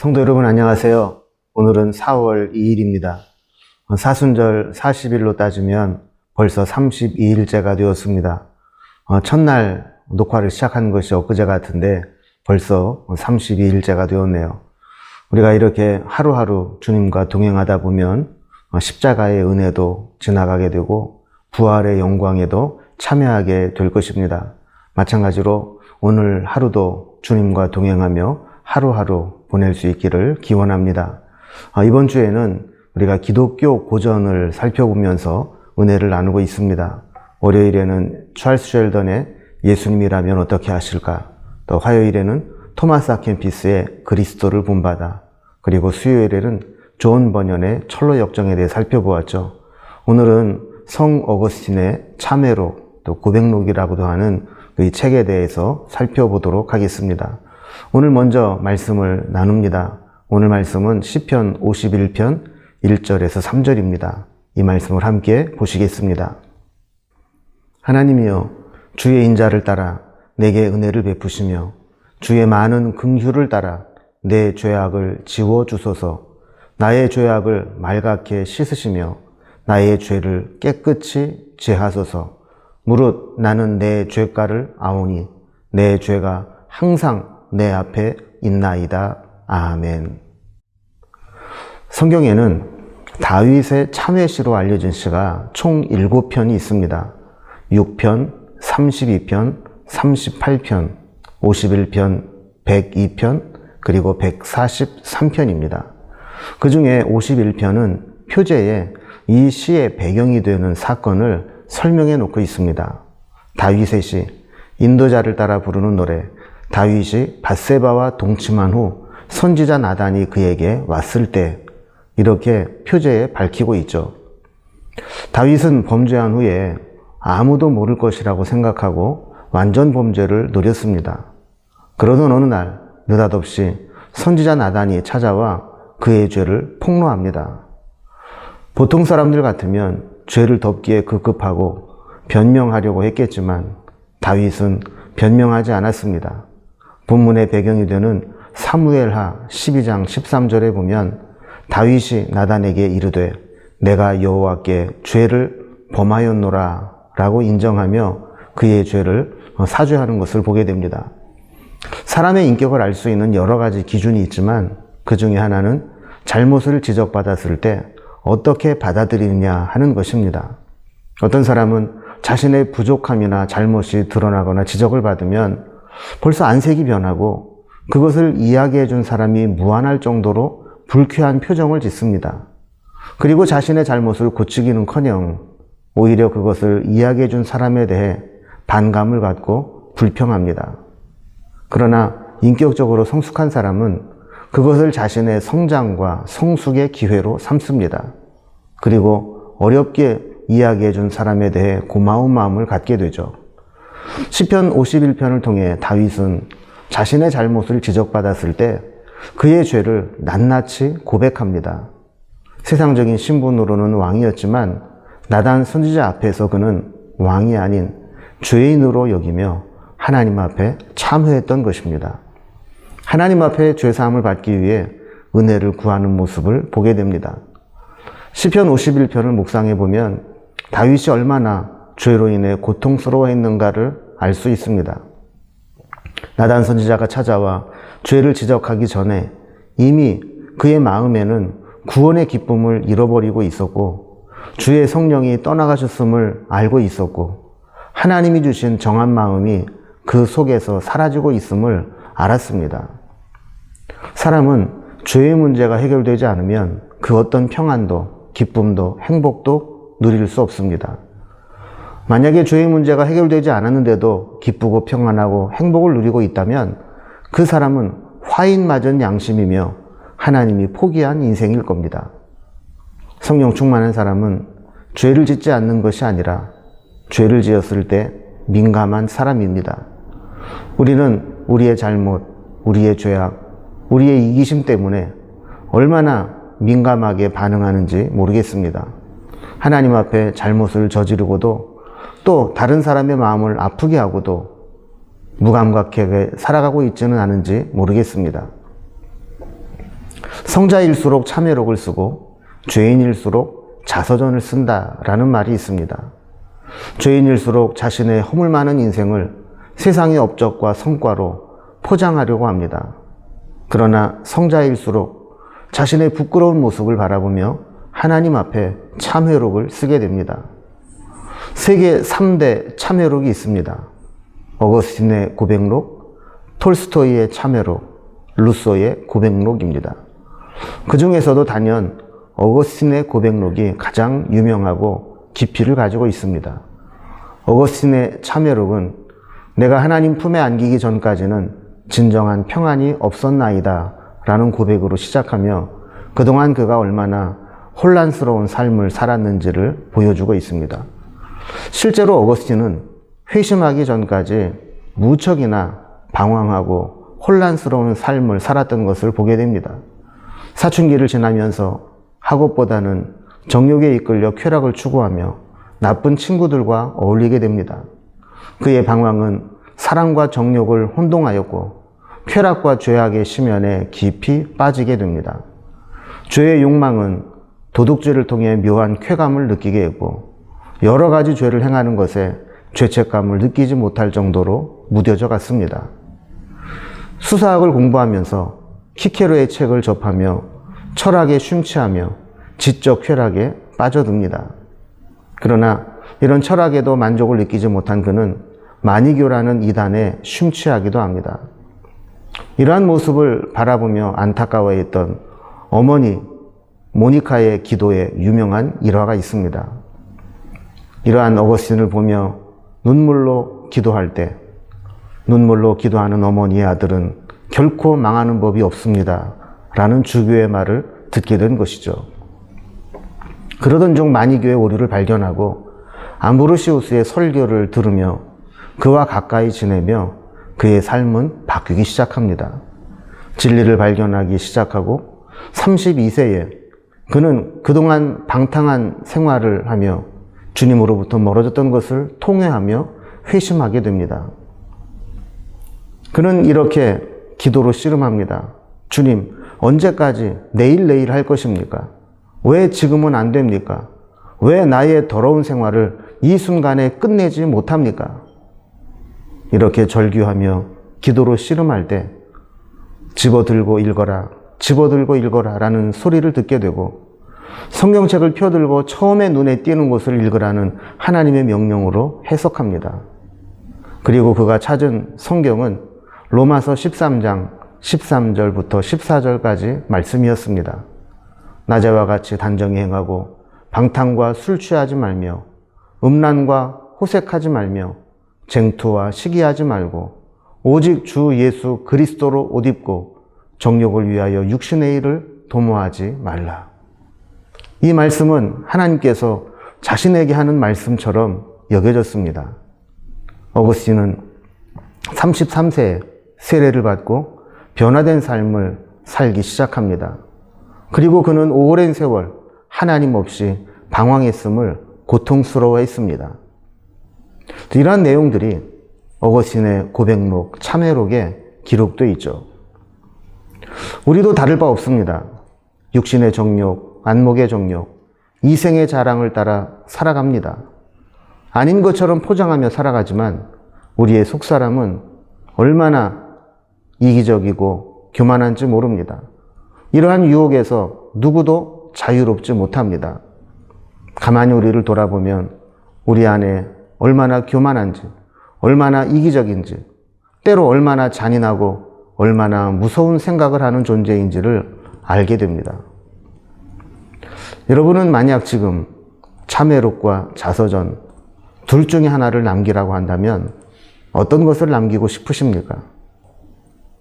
성도 여러분 안녕하세요. 오늘은 4월 2일입니다. 사순절 40일로 따지면 벌써 32일째가 되었습니다. 첫날 녹화를 시작한 것이 엊그제 같은데 벌써 32일째가 되었네요. 우리가 이렇게 하루하루 주님과 동행하다 보면 십자가의 은혜도 지나가게 되고 부활의 영광에도 참여하게 될 것입니다. 마찬가지로 오늘 하루도 주님과 동행하며 하루하루 보낼 수 있기를 기원합니다. 이번 주에는 우리가 기독교 고전을 살펴보면서 은혜를 나누고 있습니다. 월요일에는 찰스 쉘던의 예수님이라면 어떻게 하실까? 또 화요일에는 토마스 아켄피스의 그리스도를 본받아, 그리고 수요일에는 존 버년의 철로 역정에 대해 살펴보았죠. 오늘은 성 어거스틴의 참회록, 또 고백록이라고도 하는 그 책에 대해서 살펴보도록 하겠습니다. 오늘 먼저 말씀을 나눕니다. 오늘 말씀은 시편 51편 1절에서 3절입니다. 이 말씀을 함께 보시겠습니다. 하나님이여, 주의 인자를 따라 내게 은혜를 베푸시며 주의 많은 긍휼을 따라 내 죄악을 지워주소서. 나의 죄악을 말갛게 씻으시며 나의 죄를 깨끗이 제하소서. 무릇 나는 내 죄가를 아오니 내 죄가 항상 내 앞에 있나이다. 아멘. 성경에는 다윗의 참회시로 알려진 시가 총 7편이 있습니다. 6편, 32편, 38편, 51편, 102편, 그리고 143편입니다. 그 중에 51편은 표제에 이 시의 배경이 되는 사건을 설명해 놓고 있습니다. 다윗의 시, 인도자를 따라 부르는 노래. 다윗이 밧세바와 동침한 후 선지자 나단이 그에게 왔을 때, 이렇게 표제에 밝히고 있죠. 다윗은 범죄한 후에 아무도 모를 것이라고 생각하고 완전 범죄를 노렸습니다. 그러던 어느 날 느닷없이 선지자 나단이 찾아와 그의 죄를 폭로합니다. 보통 사람들 같으면 죄를 덮기에 급급하고 변명하려고 했겠지만 다윗은 변명하지 않았습니다. 본문의 배경이 되는 사무엘하 12장 13절에 보면 다윗이 나단에게 이르되 내가 여호와께 죄를 범하였노라 라고 인정하며 그의 죄를 사죄하는 것을 보게 됩니다. 사람의 인격을 알 수 있는 여러 가지 기준이 있지만 그 중에 하나는 잘못을 지적받았을 때 어떻게 받아들이느냐 하는 것입니다. 어떤 사람은 자신의 부족함이나 잘못이 드러나거나 지적을 받으면 벌써 안색이 변하고 그것을 이야기해 준 사람이 무안할 정도로 불쾌한 표정을 짓습니다. 그리고 자신의 잘못을 고치기는커녕 오히려 그것을 이야기해 준 사람에 대해 반감을 갖고 불평합니다. 그러나 인격적으로 성숙한 사람은 그것을 자신의 성장과 성숙의 기회로 삼습니다. 그리고 어렵게 이야기해 준 사람에 대해 고마운 마음을 갖게 되죠. 시편 51편을 통해 다윗은 자신의 잘못을 지적받았을 때 그의 죄를 낱낱이 고백합니다. 세상적인 신분으로는 왕이었지만 나단 선지자 앞에서 그는 왕이 아닌 죄인으로 여기며 하나님 앞에 참회했던 것입니다. 하나님 앞에 죄사함을 받기 위해 은혜를 구하는 모습을 보게 됩니다. 시편 51편을 묵상해 보면 다윗이 얼마나 죄로 인해 고통스러워했는가를 알 수 있습니다. 나단 선지자가 찾아와 죄를 지적하기 전에 이미 그의 마음에는 구원의 기쁨을 잃어버리고 있었고 주의 성령이 떠나가셨음을 알고 있었고 하나님이 주신 정한 마음이 그 속에서 사라지고 있음을 알았습니다. 사람은 죄의 문제가 해결되지 않으면 그 어떤 평안도, 기쁨도, 행복도 누릴 수 없습니다. 만약에 죄의 문제가 해결되지 않았는데도 기쁘고 평안하고 행복을 누리고 있다면 그 사람은 화인 맞은 양심이며 하나님이 포기한 인생일 겁니다. 성령 충만한 사람은 죄를 짓지 않는 것이 아니라 죄를 지었을 때 민감한 사람입니다. 우리는 우리의 잘못, 우리의 죄악, 우리의 이기심 때문에 얼마나 민감하게 반응하는지 모르겠습니다. 하나님 앞에 잘못을 저지르고도 또 다른 사람의 마음을 아프게 하고도 무감각하게 살아가고 있지는 않은지 모르겠습니다. 성자일수록 참회록을 쓰고 죄인일수록 자서전을 쓴다라는 말이 있습니다. 죄인일수록 자신의 허물 많은 인생을 세상의 업적과 성과로 포장하려고 합니다. 그러나 성자일수록 자신의 부끄러운 모습을 바라보며 하나님 앞에 참회록을 쓰게 됩니다. 세계 3대 참회록이 있습니다. 어거스틴의 고백록, 톨스토이의 참회록, 루소의 고백록입니다. 그 중에서도 단연 어거스틴의 고백록이 가장 유명하고 깊이를 가지고 있습니다. 어거스틴의 참회록은 내가 하나님 품에 안기기 전까지는 진정한 평안이 없었나이다 라는 고백으로 시작하며 그동안 그가 얼마나 혼란스러운 삶을 살았는지를 보여주고 있습니다. 실제로 어거스틴은 회심하기 전까지 무척이나 방황하고 혼란스러운 삶을 살았던 것을 보게 됩니다. 사춘기를 지나면서 학업보다는 정욕에 이끌려 쾌락을 추구하며 나쁜 친구들과 어울리게 됩니다. 그의 방황은 사랑과 정욕을 혼동하였고 쾌락과 죄악의 심연에 깊이 빠지게 됩니다. 죄의 욕망은 도둑질을 통해 묘한 쾌감을 느끼게 했고 여러 가지 죄를 행하는 것에 죄책감을 느끼지 못할 정도로 무뎌져 갔습니다. 수사학을 공부하면서 키케로의 책을 접하며 철학에 심취하며 지적 쾌락에 빠져듭니다. 그러나 이런 철학에도 만족을 느끼지 못한 그는 마니교라는 이단에 심취하기도 합니다. 이러한 모습을 바라보며 안타까워했던 어머니 모니카의 기도에 유명한 일화가 있습니다. 이러한 어거스틴을 보며 눈물로 기도할 때 눈물로 기도하는 어머니의 아들은 결코 망하는 법이 없습니다 라는 주교의 말을 듣게 된 것이죠. 그러던 중 마니교의 오류를 발견하고 암브로시우스의 설교를 들으며 그와 가까이 지내며 그의 삶은 바뀌기 시작합니다. 진리를 발견하기 시작하고 32세에 그는 그동안 방탕한 생활을 하며 주님으로부터 멀어졌던 것을 통회하며 회심하게 됩니다. 그는 이렇게 기도로 씨름합니다. 주님, 언제까지 내일 할 것입니까? 왜 지금은 안 됩니까? 왜 나의 더러운 생활을 이 순간에 끝내지 못합니까? 이렇게 절규하며 기도로 씨름할 때 집어들고 읽어라 라는 소리를 듣게 되고 성경책을 펴들고 처음에 눈에 띄는 곳을 읽으라는 하나님의 명령으로 해석합니다. 그리고 그가 찾은 성경은 로마서 13장 13절부터 14절까지 말씀이었습니다. 낮에와 같이 단정히 행하고 방탕과 술 취하지 말며 음란과 호색하지 말며 쟁투와 시기하지 말고 오직 주 예수 그리스도로 옷 입고 정욕을 위하여 육신의 일을 도모하지 말라. 이 말씀은 하나님께서 자신에게 하는 말씀처럼 여겨졌습니다. 어거스틴은 33세에 세례를 받고 변화된 삶을 살기 시작합니다. 그리고 그는 오랜 세월 하나님 없이 방황했음을 고통스러워했습니다. 이러한 내용들이 어거스틴의 고백록, 참회록에 기록되어 있죠. 우리도 다를 바 없습니다. 육신의 정욕, 안목의 정욕, 이생의 자랑을 따라 살아갑니다. 아닌 것처럼 포장하며 살아가지만 우리의 속사람은 얼마나 이기적이고 교만한지 모릅니다. 이러한 유혹에서 누구도 자유롭지 못합니다. 가만히 우리를 돌아보면 우리 안에 얼마나 교만한지, 얼마나 이기적인지, 때로 얼마나 잔인하고 얼마나 무서운 생각을 하는 존재인지를 알게 됩니다. 여러분은 만약 지금 참회록과 자서전 둘 중에 하나를 남기라고 한다면 어떤 것을 남기고 싶으십니까?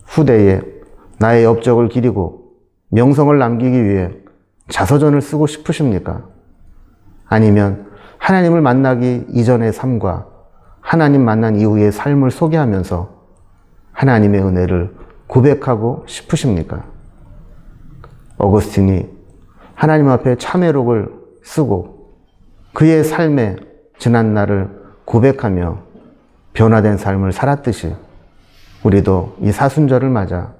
후대에 나의 업적을 기리고 명성을 남기기 위해 자서전을 쓰고 싶으십니까? 아니면 하나님을 만나기 이전의 삶과 하나님 만난 이후의 삶을 소개하면서 하나님의 은혜를 고백하고 싶으십니까? 어거스틴이 하나님 앞에 참회록을 쓰고 그의 삶의 지난날을 고백하며 변화된 삶을 살았듯이 우리도 이 사순절을 맞아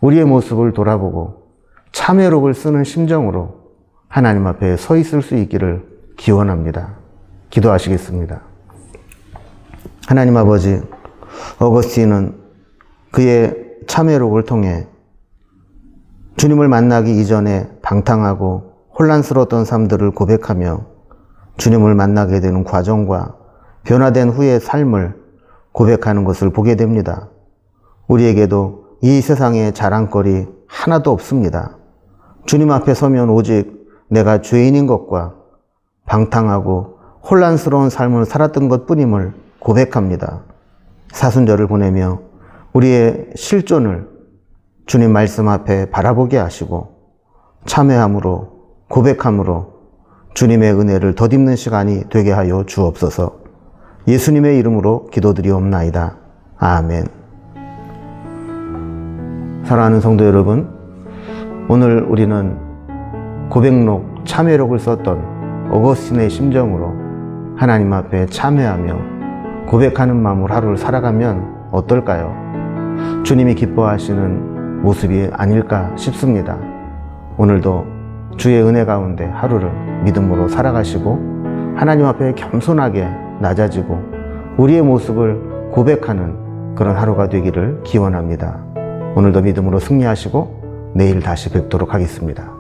우리의 모습을 돌아보고 참회록을 쓰는 심정으로 하나님 앞에 서 있을 수 있기를 기원합니다. 기도하시겠습니다. 하나님 아버지, 어거스틴은 그의 참회록을 통해 주님을 만나기 이전에 방탕하고 혼란스러웠던 삶들을 고백하며 주님을 만나게 되는 과정과 변화된 후의 삶을 고백하는 것을 보게 됩니다. 우리에게도 이 세상에 자랑거리 하나도 없습니다. 주님 앞에 서면 오직 내가 죄인인 것과 방탕하고 혼란스러운 삶을 살았던 것뿐임을 고백합니다. 사순절을 보내며 우리의 실존을 주님 말씀 앞에 바라보게 하시고 참회함으로 고백함으로 주님의 은혜를 덧입는 시간이 되게 하여 주옵소서. 예수님의 이름으로 기도드리옵나이다. 아멘. 사랑하는 성도 여러분, 오늘 우리는 고백록, 참회록을 썼던 어거스틴의 심정으로 하나님 앞에 참회하며 고백하는 마음으로 하루를 살아가면 어떨까요? 주님이 기뻐하시는 모습이 아닐까 싶습니다. 오늘도 주의 은혜 가운데 하루를 믿음으로 살아가시고 하나님 앞에 겸손하게 낮아지고 우리의 모습을 고백하는 그런 하루가 되기를 기원합니다. 오늘도 믿음으로 승리하시고 내일 다시 뵙도록 하겠습니다.